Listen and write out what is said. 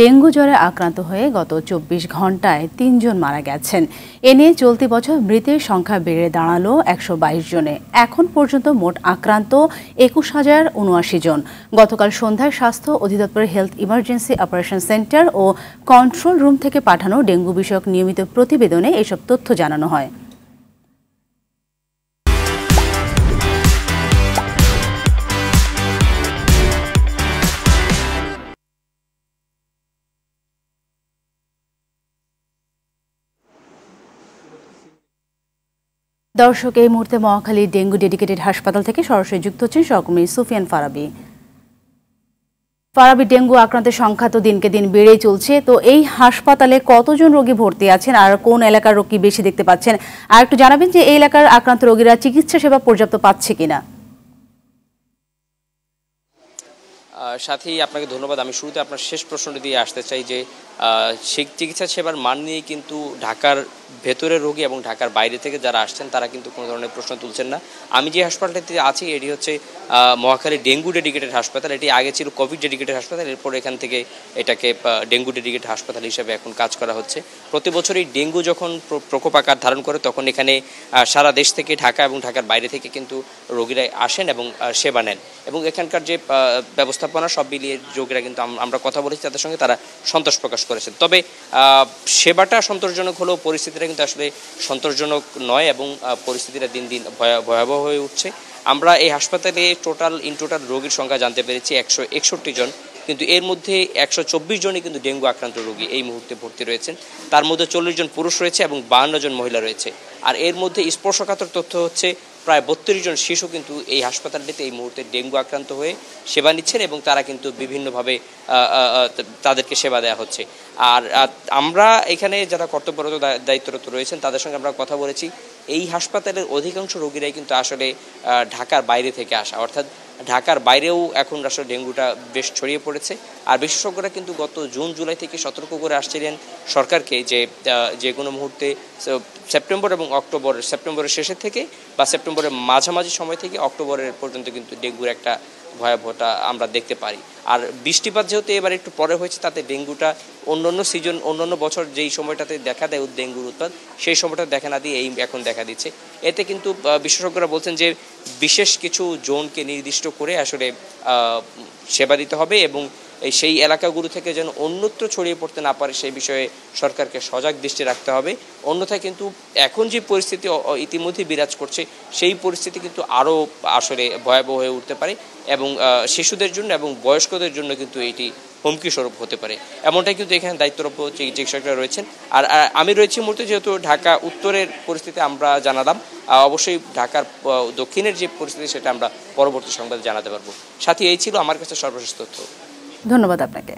Dengue জ্বরে আক্রান্ত হয়ে গত ২৪ ঘণ্টায় ৩ জন মারা গেছেন। এ নিয়ে চলতি বছর মৃতের সংখ্যা বেড়ে দাঁড়ালো ১২২ জনে। এখন পর্যন্ত মোট আক্রান্ত ২১,০৭৯ জন। গতকাল সন্ধ্যায় স্বাস্থ্য অধিদপ্তরের হেলথ ইমার্জেন্সি অপারেশন সেন্টার ও কন্ট্রোল রুম থেকে পাঠানো ডেঙ্গু বিষয়ক নিয়মিত প্রতিবেদনে এসব তথ্য জানানো হয়। দর্শক, এই মুহূর্তে মহাখালী ডেঙ্গু ডেডিকেটেড হাসপাতাল থেকে সরাসরি যুক্ত হচ্ছেন সহকর্মী সুফিয়ান ফারাবি। ডেঙ্গু আক্রান্তের সংখ্যা তো দিনকে দিন বেড়েই চলছে। তো এই হাসপাতালে কতজন রোগী ভর্তি আছেন আর কোন এলাকার রোগী বেশি দেখতে পাচ্ছেন, আর একটু জানাবেন যে এই এলাকার আক্রান্ত রোগীরা চিকিৎসা সেবা পর্যাপ্ত পাচ্ছে কিনা। সাথেই আপনাকে ধন্যবাদ। আমি শুরুতে আপনার শেষ প্রশ্নটি দিয়ে আসতে চাই যে চিকিৎসা সেবার মান নিয়ে কিন্তু ঢাকার ভেতরের রোগী এবং ঢাকার বাইরে থেকে যারা আসছেন তারা কিন্তু কোনো ধরনের প্রশ্ন তুলছেন না। আমি যে হাসপাতালটিতে আছি এটি হচ্ছে মহাখালী ডেঙ্গু ডেডিকেটেড হাসপাতাল। এটি আগে ছিল কোভিড ডেডিকেটেড হাসপাতাল, এরপর এখান থেকে এটাকে ডেঙ্গু ডেডিকেটেড হাসপাতাল হিসেবে এখন কাজ করা হচ্ছে। প্রতি বছরই ডেঙ্গু যখন প্রকোপ আকার ধারণ করে তখন এখানে সারা দেশ থেকে ঢাকা এবং ঢাকার বাইরে থেকে কিন্তু রোগীরা আসেন এবং সেবা নেন, এবং এখানকার যে ব্যবস্থাপনা সব মিলিয়ে রোগীরা কিন্তু আমরা কথা বলেছি তাদের সঙ্গে, তারা সন্তোষ প্রকাশ করেছেন। তবে সেবাটা সন্তোষজনক হলেও পরিস্থিতিটা কিন্তু আসলে সন্তোষজনক নয় এবং পরিস্থিতিটা দিন দিন ভয়াবহ হয়ে উঠছে। আমরা এই হাসপাতালে টোটাল রোগীর সংখ্যা জানতে পেরেছি ১৬১ জন, কিন্তু এর মধ্যে ১২৪ জনই কিন্তু ডেঙ্গু আক্রান্ত রোগী এই মুহূর্তে ভর্তি রয়েছেন। তার মধ্যে ৪০ জন পুরুষ রয়েছে এবং ৫২ জন মহিলা রয়েছে। আর এর মধ্যে স্পর্শকাতর তথ্য হচ্ছে প্রায় ৩২ জন শিশু কিন্তু এই হাসপাতালটিতে এই মুহূর্তে ডেঙ্গু আক্রান্ত হয়ে সেবা নিচ্ছেন এবং তারা কিন্তু বিভিন্নভাবে তাদেরকে সেবা দেওয়া হচ্ছে। আর আমরা এখানে যারা কর্তব্যরত দায়িত্বরত রয়েছেন তাদের সঙ্গে আমরা কথা বলেছি। এই হাসপাতালের অধিকাংশ রোগীরাই কিন্তু আসলে ঢাকার বাইরে থেকে আসা, অর্থাৎ ঢাকার বাইরেও এখন আসলে ডেঙ্গুটা বেশ ছড়িয়ে পড়েছে। আর বিশেষজ্ঞরা কিন্তু গত জুন জুলাই থেকে সতর্ক করে আসছিলেন সরকারকে যে কোনো মুহূর্তে সেপ্টেম্বর এবং সেপ্টেম্বরের শেষের থেকে বা সেপ্টেম্বরের মাঝামাঝি সময় থেকে অক্টোবরের পর্যন্ত কিন্তু ডেঙ্গুর একটা ভয়াবহতা আমরা দেখতে পারি। আর বৃষ্টিপাত যেহেতু এবার একটু পরে হয়েছে, তাতে ডেঙ্গুটা অন্যান্য বছর যেই সময়টাতে দেখা দেয় ডেঙ্গুর উৎপাদ, সেই সময়টা দেখা না দিয়ে এখন দেখা দিচ্ছে। এতে কিন্তু বিশেষজ্ঞরা বলছেন যে বিশেষ কিছু জোনকে নির্দিষ্ট করে আসলে সেবা দিতে হবে এবং সেই এলাকাগুলো থেকে যেন অন্যত্র ছড়িয়ে পড়তে না পারে সেই বিষয়ে সরকারকে সজাগ দৃষ্টি রাখতে হবে। অন্যথায় কিন্তু এখন যে পরিস্থিতি ইতিমধ্যে বিরাজ করছে সেই পরিস্থিতি কিন্তু আরও আসলে ভয়াবহ হয়ে উঠতে পারে এবং শিশুদের জন্য এবং বয়স্কদের জন্য কিন্তু এটি হুমকি স্বরূপ হতে পারে। এমনটাই কিন্তু এখানে দায়িত্বরত চিকিৎসকরা রয়েছেন। আর আমি রয়েছি মুহূর্তে, যেহেতু ঢাকা উত্তরের পরিস্থিতি আমরা জানালাম, অবশ্যই ঢাকার দক্ষিণের যে পরিস্থিতি সেটা আমরা পরবর্তী সংবাদে জানাতে পারবো। সাথী, এই ছিল আমার কাছে সর্বশেষ তথ্য। ধন্যবাদ আপনাকে।